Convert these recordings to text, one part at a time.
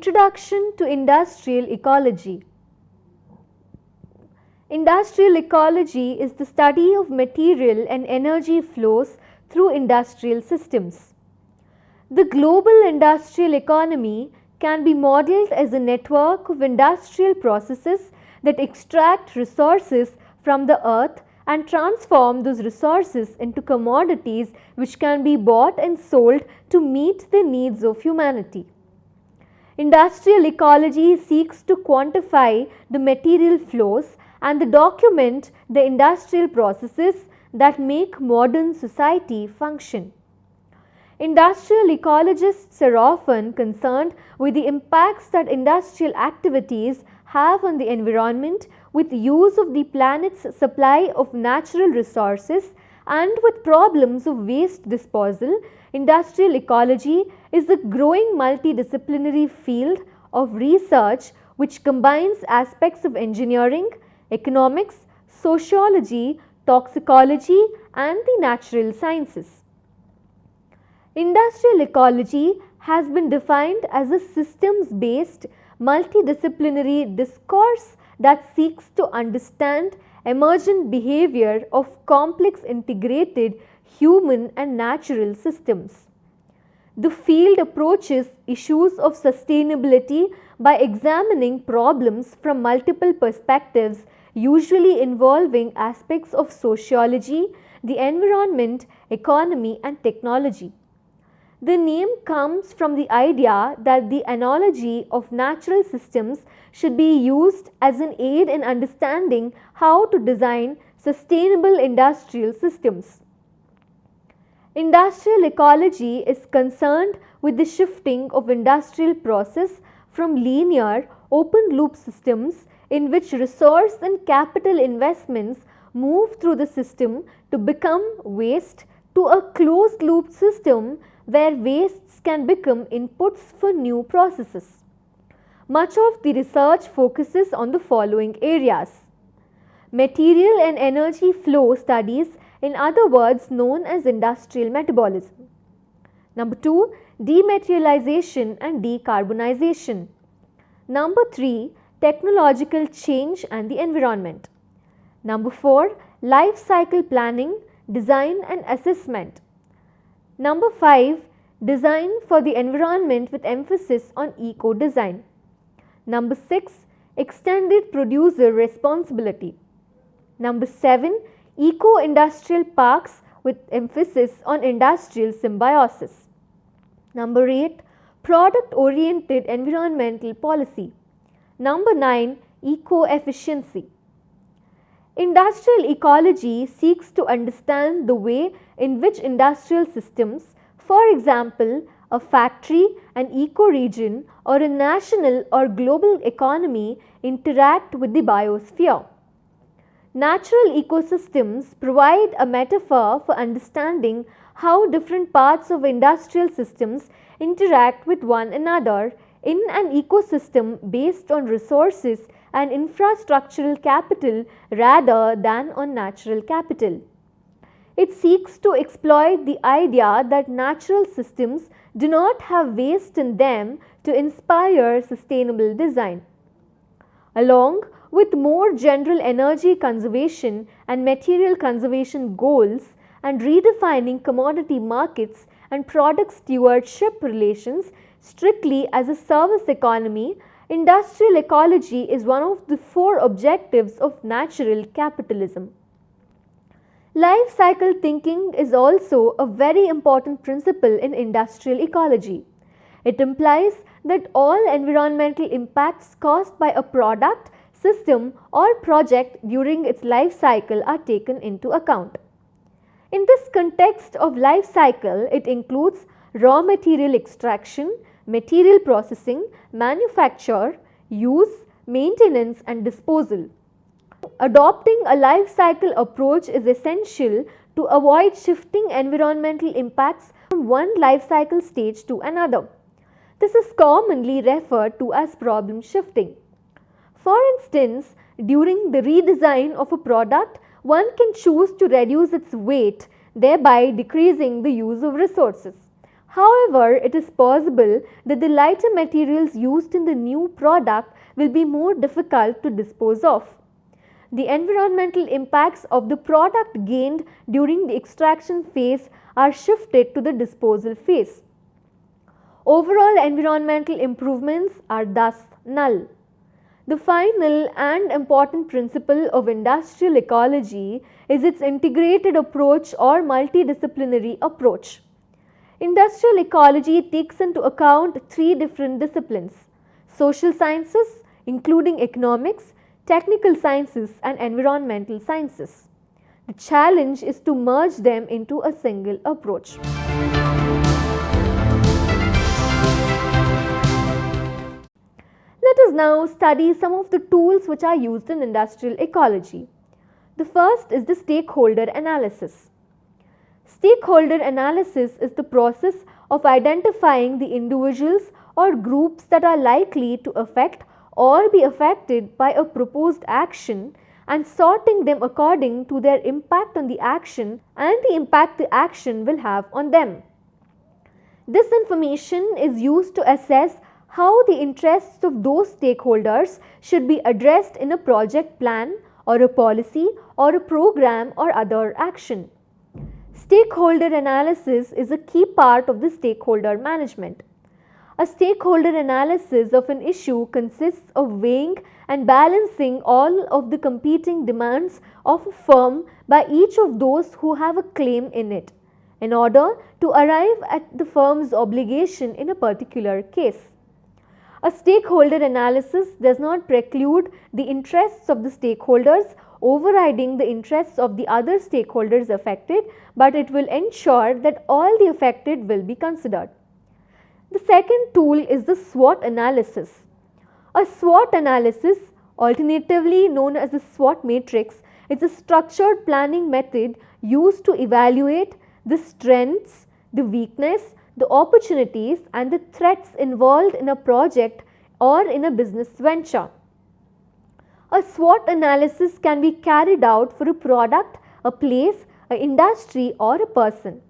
Introduction to Industrial Ecology. Industrial ecology is the study of material and energy flows through industrial systems. The global industrial economy can be modeled as a network of industrial processes that extract resources from the earth and transform those resources into commodities which can be bought and sold to meet the needs of humanity. Industrial ecology seeks to quantify the material flows and document the industrial processes that make modern society function. Industrial ecologists are often concerned with the impacts that industrial activities have on the environment with use of the planet's supply of natural resources and with problems of waste disposal. Industrial ecology is a growing multidisciplinary field of research which combines aspects of engineering, economics, sociology, toxicology, and the natural sciences. Industrial ecology has been defined as a systems-based multidisciplinary discourse that seeks to understand emergent behavior of complex integrated human and natural systems. The field approaches issues of sustainability by examining problems from multiple perspectives, usually involving aspects of sociology, the environment, economy, and technology. The name comes from the idea that the analogy of natural systems should be used as an aid in understanding how to design sustainable industrial systems. Industrial ecology is concerned with the shifting of industrial process from linear, open-loop systems in which resource and capital investments move through the system to become waste to a closed-loop system where wastes can become inputs for new processes. Much of the research focuses on the following areas: material and energy flow studies, in other words known as industrial metabolism. Number 2, dematerialization and decarbonization. Number 3, technological change and the environment. Number 4, life cycle planning, design and assessment. Number 5, design for the environment with emphasis on eco-design. Number 6, extended producer responsibility. Number 7, eco-industrial parks with emphasis on industrial symbiosis. Number 8, product-oriented environmental policy. Number 9, eco-efficiency. Industrial ecology seeks to understand the way in which industrial systems, for example, a factory, an ecoregion, or a national or global economy interact with the biosphere. Natural ecosystems provide a metaphor for understanding how different parts of industrial systems interact with one another in an ecosystem based on resources and infrastructural capital rather than on natural capital. It seeks to exploit the idea that natural systems do not have waste in them to inspire sustainable design. Along with more general energy conservation and material conservation goals and redefining commodity markets and product stewardship relations strictly as a service economy, industrial ecology is one of the 4 objectives of natural capitalism. Life cycle thinking is also a very important principle in industrial ecology. It implies that all environmental impacts caused by a product, system, or project during its life cycle are taken into account. In this context of life cycle, it includes raw material extraction, material processing, manufacture, use, maintenance, and disposal. Adopting a life cycle approach is essential to avoid shifting environmental impacts from one life cycle stage to another. This is commonly referred to as problem shifting. For instance, during the redesign of a product, one can choose to reduce its weight, thereby decreasing the use of resources. However, it is possible that the lighter materials used in the new product will be more difficult to dispose of. The environmental impacts of the product gained during the extraction phase are shifted to the disposal phase. Overall environmental improvements are thus null. The final and important principle of industrial ecology is its integrated approach or multidisciplinary approach. Industrial ecology takes into account three different disciplines: social sciences, including economics, technical sciences, and environmental sciences. The challenge is to merge them into a single approach. Let us now study some of the tools which are used in industrial ecology. The first is the stakeholder analysis. Stakeholder analysis is the process of identifying the individuals or groups that are likely to affect or be affected by a proposed action and sorting them according to their impact on the action and the impact the action will have on them. This information is used to assess how the interests of those stakeholders should be addressed in a project plan or a policy or a program or other action. Stakeholder analysis is a key part of the stakeholder management. A stakeholder analysis of an issue consists of weighing and balancing all of the competing demands of a firm by each of those who have a claim in it, in order to arrive at the firm's obligation in a particular case. A stakeholder analysis does not preclude the interests of the stakeholders overriding the interests of the other stakeholders affected, but it will ensure that all the affected will be considered. The second tool is the SWOT analysis. A SWOT analysis, alternatively known as the SWOT matrix, is a structured planning method used to evaluate the strengths, the weakness, the opportunities and the threats involved in a project or in a business venture. A SWOT analysis can be carried out for a product, a place, an industry or a person.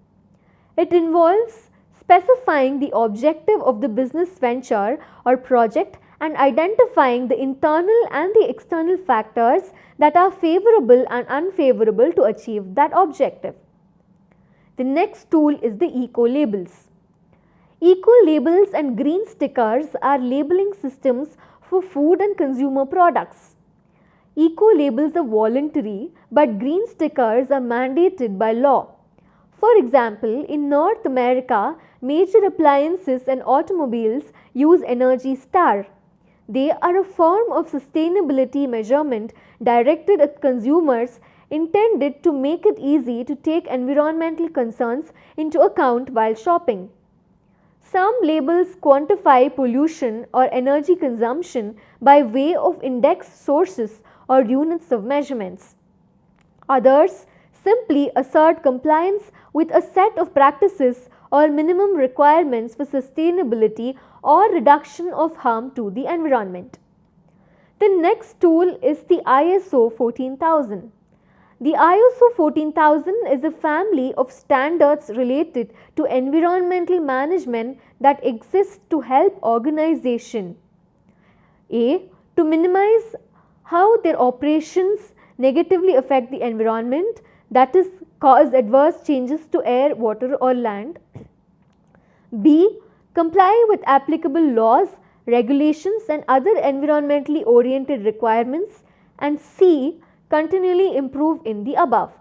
It involves specifying the objective of the business venture or project and identifying the internal and the external factors that are favorable and unfavorable to achieve that objective. The next tool is the eco-labels. Eco-labels and green stickers are labeling systems for food and consumer products. Eco-labels are voluntary, but green stickers are mandated by law. For example, in North America, major appliances and automobiles use Energy Star. They are a form of sustainability measurement directed at consumers, intended to make it easy to take environmental concerns into account while shopping. Some labels quantify pollution or energy consumption by way of index sources or units of measurements. Others simply assert compliance with a set of practices or minimum requirements for sustainability or reduction of harm to the environment. The next tool is the ISO 14000. The ISO 14000 is a family of standards related to environmental management that exists to help organizations to minimize how their operations negatively affect the environment, that is, cause adverse changes to air, water or land. B. Comply with applicable laws, regulations and other environmentally oriented requirements. And C. Continually improve in the above.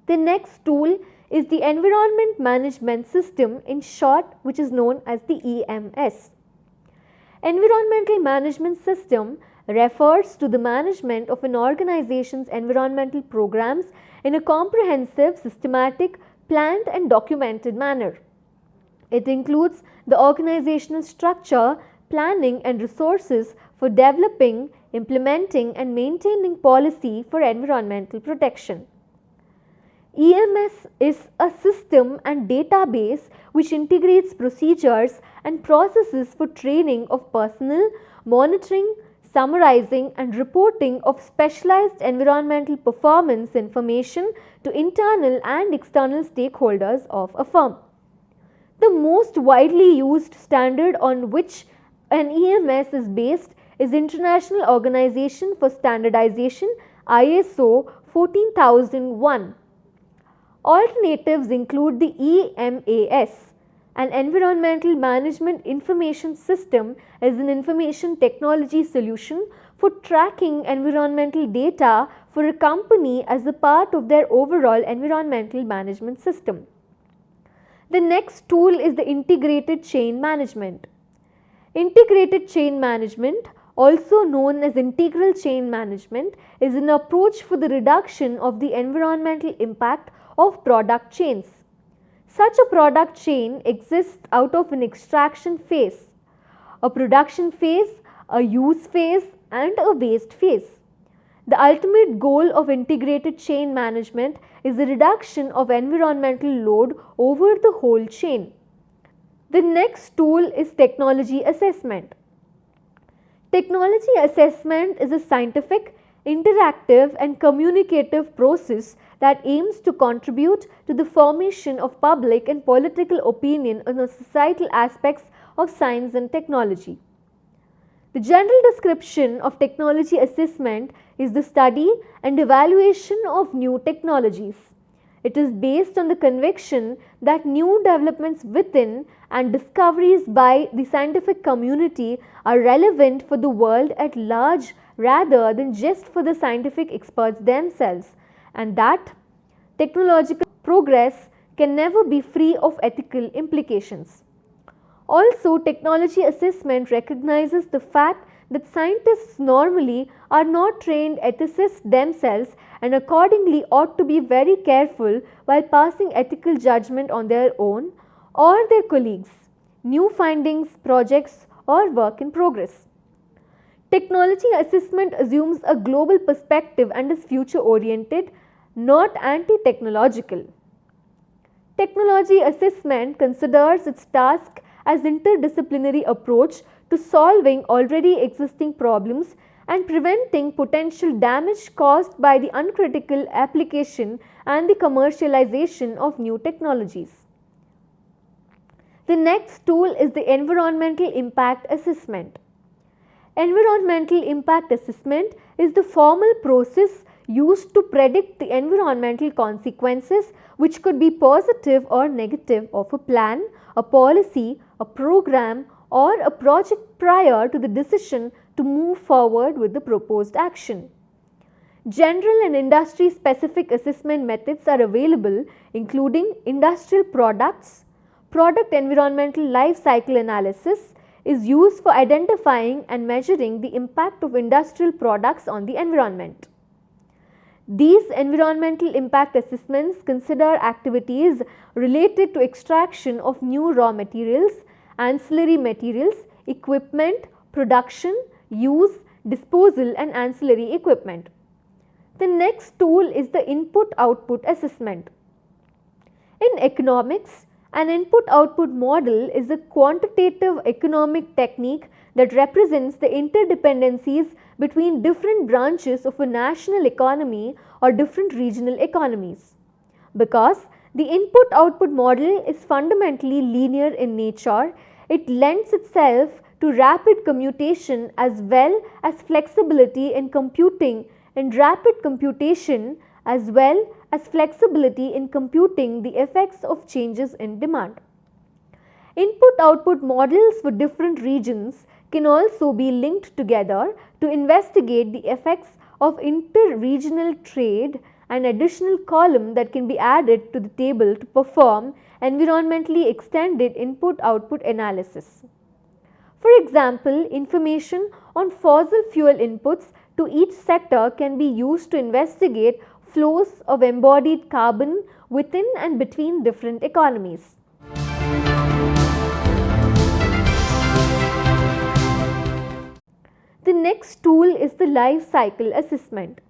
The next tool is the Environment Management System, in short, which is known as the EMS. Environmental Management System refers to the management of an organization's environmental programs in a comprehensive, systematic, planned and documented manner. It includes the organizational structure, planning and resources for developing, implementing and maintaining policy for environmental protection. EMS is a system and database which integrates procedures and processes for training of personnel, monitoring, summarizing and reporting of specialized environmental performance information to internal and external stakeholders of a firm. The most widely used standard on which an EMS is based is International Organization for Standardization ISO 14001. Alternatives include the EMAS. An Environmental Management Information System is an information technology solution for tracking environmental data for a company as a part of their overall environmental management system. The next tool is the integrated chain management. Integrated chain management, also known as integral chain management, is an approach for the reduction of the environmental impact of product chains. Such a product chain exists out of an extraction phase, a production phase, a use phase, and a waste phase. The ultimate goal of integrated chain management is the reduction of environmental load over the whole chain. The next tool is technology assessment. Technology assessment is a scientific, interactive, and communicative process that aims to contribute to the formation of public and political opinion on the societal aspects of science and technology. The general description of technology assessment is the study and evaluation of new technologies. It is based on the conviction that new developments within and discoveries by the scientific community are relevant for the world at large rather than just for the scientific experts themselves, and that technological progress can never be free of ethical implications. Also, technology assessment recognizes the fact that scientists normally are not trained ethicists themselves and accordingly ought to be very careful while passing ethical judgment on their own or their colleagues, new findings, projects, or work in progress. Technology assessment assumes a global perspective and is future oriented, not anti-technological. Technology assessment considers its task as interdisciplinary approach to solving already existing problems and preventing potential damage caused by the uncritical application and the commercialization of new technologies. The next tool is the environmental impact assessment. Environmental impact assessment is the formal process used to predict the environmental consequences, which could be positive or negative, of a plan, a policy, a program, or a project prior to the decision to move forward with the proposed action. General and industry specific assessment methods are available, including industrial products. Product environmental life cycle analysis is used for identifying and measuring the impact of industrial products on the environment. These environmental impact assessments consider activities related to extraction of new raw materials, ancillary materials, equipment, production, use, disposal, and ancillary equipment. The next tool is the input-output assessment. In economics, an input-output model is a quantitative economic technique that represents the interdependencies between different branches of a national economy or different regional economies. Because the input-output model is fundamentally linear in nature, it lends itself to rapid commutation as well as flexibility in computing and rapid computation as well as flexibility in computing the effects of changes in demand. Input-output models for different regions can also be linked together to investigate the effects of inter-regional trade, an additional column that can be added to the table to perform environmentally extended input-output analysis. For example, information on fossil fuel inputs to each sector can be used to investigate flows of embodied carbon within and between different economies. The next tool is the life cycle assessment.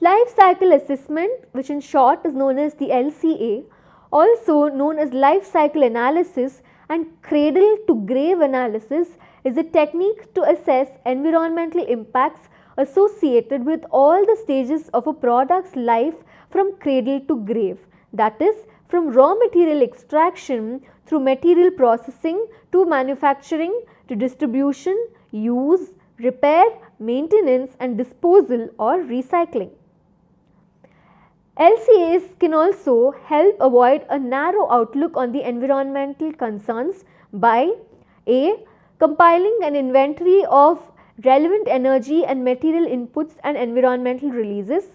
Life cycle assessment, which in short is known as the LCA, also known as life cycle analysis and cradle to grave analysis is a technique to assess environmental impacts associated with all the stages of a product's life from cradle to grave, that is, from raw material extraction through material processing to manufacturing to distribution, use, repair, maintenance and disposal or recycling. LCAs can also help avoid a narrow outlook on the environmental concerns by A. Compiling an inventory of relevant energy and material inputs and environmental releases.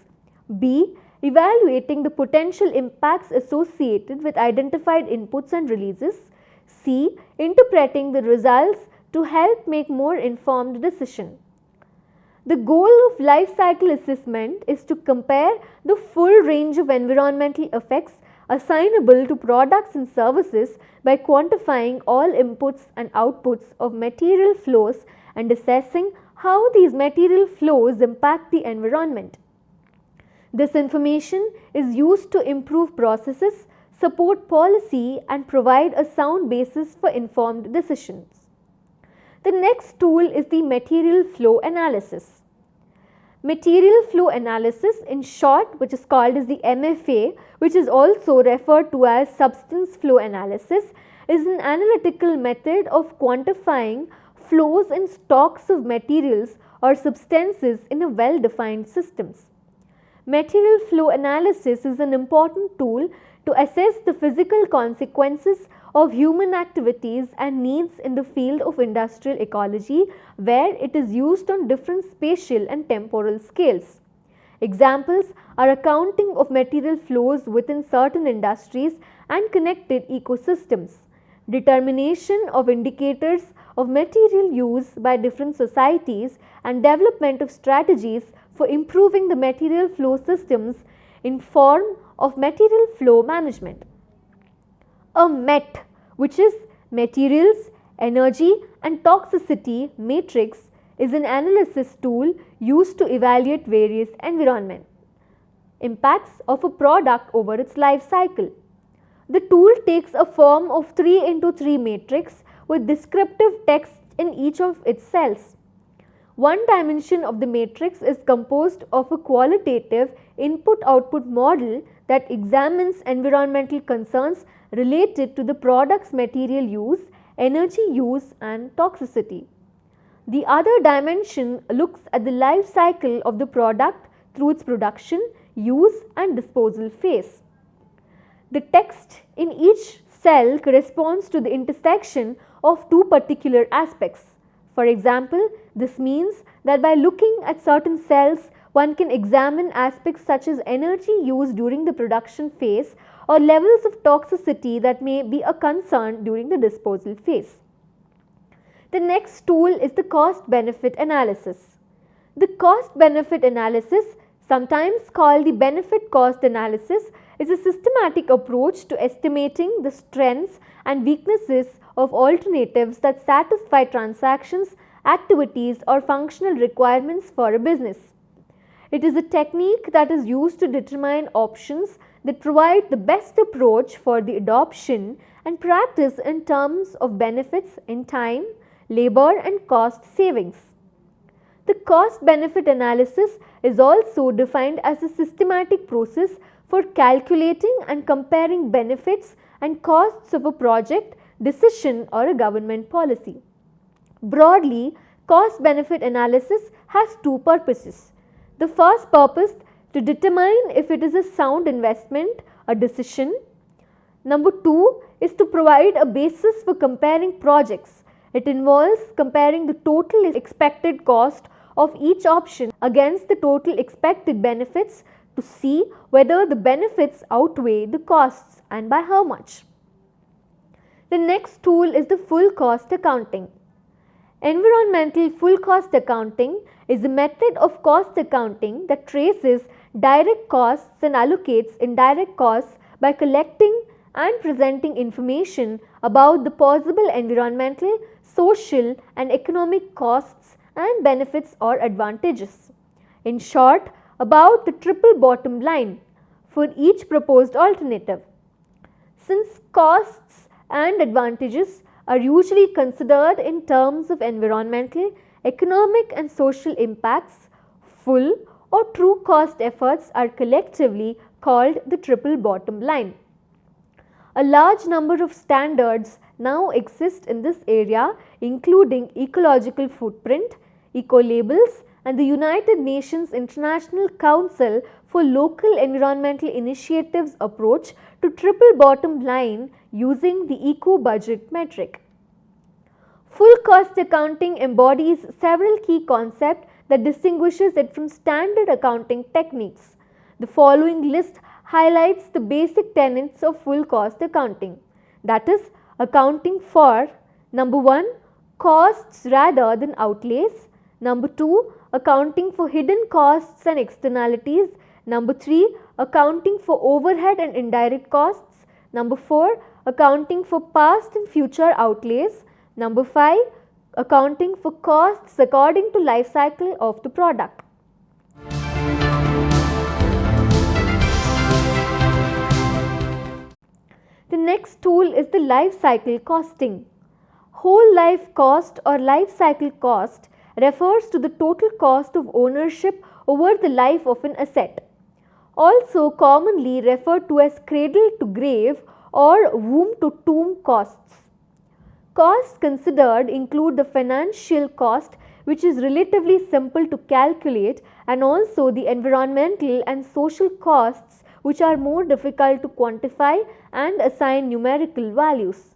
B. Evaluating the potential impacts associated with identified inputs and releases. C. Interpreting the results to help make more informed decision. The goal of life cycle assessment is to compare the full range of environmental effects assignable to products and services by quantifying all inputs and outputs of material flows and assessing how these material flows impact the environment. This information is used to improve processes, support policy and provide a sound basis for informed decisions. The next tool is the material flow analysis. Material flow analysis, in short, which is called as the MFA, which is also referred to as substance flow analysis, is an analytical method of quantifying flows in stocks of materials or substances in a well-defined systems. Material flow analysis is an important tool to assess the physical consequences of human activities and needs in the field of industrial ecology, where it is used on different spatial and temporal scales. Examples are accounting of material flows within certain industries and connected ecosystems, determination of indicators of material use by different societies, and development of strategies for improving the material flow systems in form of material flow management. A MET, which is Materials, Energy and Toxicity Matrix, is an analysis tool used to evaluate various environment impacts of a product over its life cycle. The tool takes a form of 3x3 matrix with descriptive text in each of its cells. One dimension of the matrix is composed of a qualitative input-output model that examines environmental concerns related to the product's material use, energy use and toxicity. The other dimension looks at the life cycle of the product through its production, use and disposal phase. The text in each cell corresponds to the intersection of two particular aspects. For example, this means that by looking at certain cells, one can examine aspects such as energy used during the production phase or levels of toxicity that may be a concern during the disposal phase. The next tool is the cost-benefit analysis. The cost-benefit analysis, sometimes called the benefit-cost analysis, is a systematic approach to estimating the strengths and weaknesses of alternatives that satisfy transactions, activities or functional requirements for a business. It is a technique that is used to determine options that provide the best approach for the adoption and practice in terms of benefits in time, labor and cost savings. The cost-benefit analysis is also defined as a systematic process for calculating and comparing benefits and costs of a project, decision or a government policy. Broadly, cost-benefit analysis has two purposes. The first purpose, to determine if it is a sound investment, a decision. Number two is to provide a basis for comparing projects. It involves comparing the total expected cost of each option against the total expected benefits to see whether the benefits outweigh the costs and by how much. The next tool is the full cost accounting. Environmental full cost accounting is a method of cost accounting that traces direct costs and allocates indirect costs by collecting and presenting information about the possible environmental, social and economic costs and benefits or advantages. In short, about the triple bottom line for each proposed alternative. Since costs and advantages are usually considered in terms of environmental, economic and social impacts. Full or true cost efforts are collectively called the triple bottom line. A large number of standards now exist in this area, including ecological footprint, eco-labels, and the United Nations International Council for Local Environmental Initiatives approach to triple bottom line using the eco-budget metric. Full cost accounting embodies several key concepts that distinguishes it from standard accounting techniques. The following list highlights the basic tenets of full cost accounting, that is, accounting for number 1, costs rather than outlays, number 2, accounting for hidden costs and externalities, number 3, accounting for overhead and indirect costs, number 4, accounting for past and future outlays, number 5, accounting for costs according to life cycle of the product. The next tool is the life cycle costing. Whole life cost or life cycle cost refers to the total cost of ownership over the life of an asset, also commonly referred to as cradle to grave or womb to tomb costs. Costs considered include the financial cost, which is relatively simple to calculate, and also the environmental and social costs, which are more difficult to quantify and assign numerical values.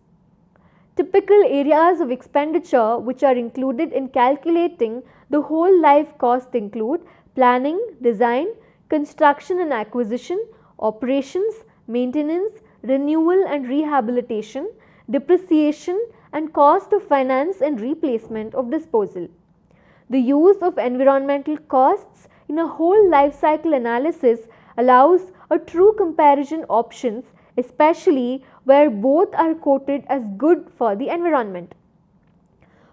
Typical areas of expenditure which are included in calculating the whole life cost include planning, design, construction and acquisition, operations, maintenance, renewal and rehabilitation, depreciation and cost of finance and replacement of disposal. The use of environmental costs in a whole life cycle analysis allows a true comparison options, especially where both are quoted as good for the environment.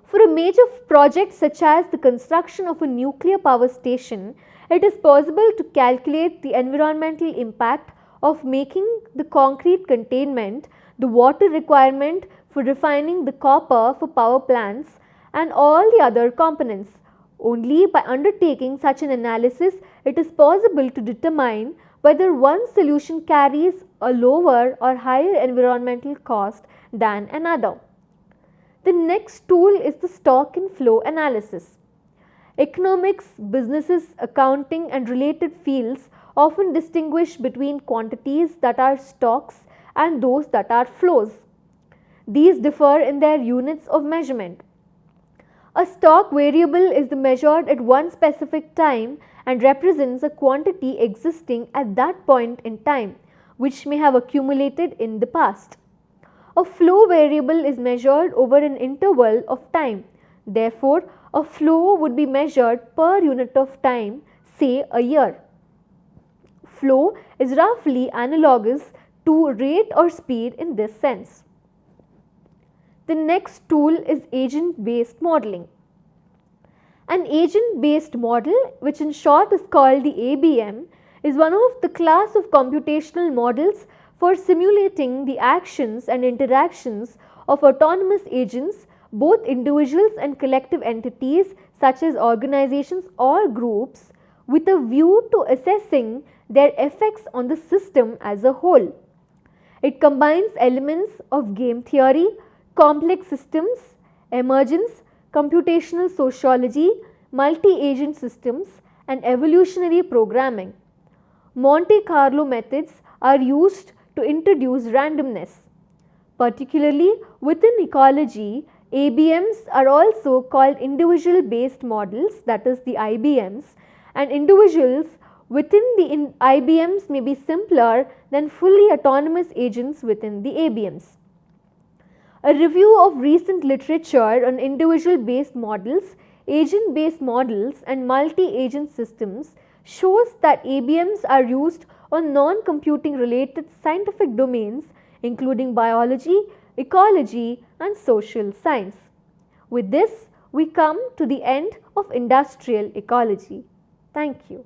For a major project such as the construction of a nuclear power station, it is possible to calculate the environmental impact of making the concrete containment, the water requirement for refining the copper for power plants, and all the other components. Only by undertaking such an analysis, it is possible to determine whether one solution carries a lower or higher environmental cost than another. The next tool is the stock and flow analysis. Economics, businesses, accounting and related fields often distinguish between quantities that are stocks and those that are flows. These differ in their units of measurement. A stock variable is measured at one specific time and represents a quantity existing at that point in time, which may have accumulated in the past. A flow variable is measured over an interval of time. Therefore, a flow would be measured per unit of time, say a year. Flow is roughly analogous to rate or speed in this sense. The next tool is agent-based modeling. An agent-based model, which in short is called the ABM, is one of the class of computational models for simulating the actions and interactions of autonomous agents, both individuals and collective entities such as organizations or groups, with a view to assessing their effects on the system as a whole. It combines elements of game theory, complex systems, emergence, computational sociology, multi-agent systems, and evolutionary programming. Monte Carlo methods are used to introduce randomness. Particularly within ecology, ABMs are also called individual based models, that is the IBMs, and individuals within the IBMs may be simpler than fully autonomous agents within the ABMs. A review of recent literature on individual based models, agent based models and multi-agent systems shows that ABMs are used on non-computing related scientific domains including biology, ecology and social science. With this, we come to the end of industrial ecology. Thank you.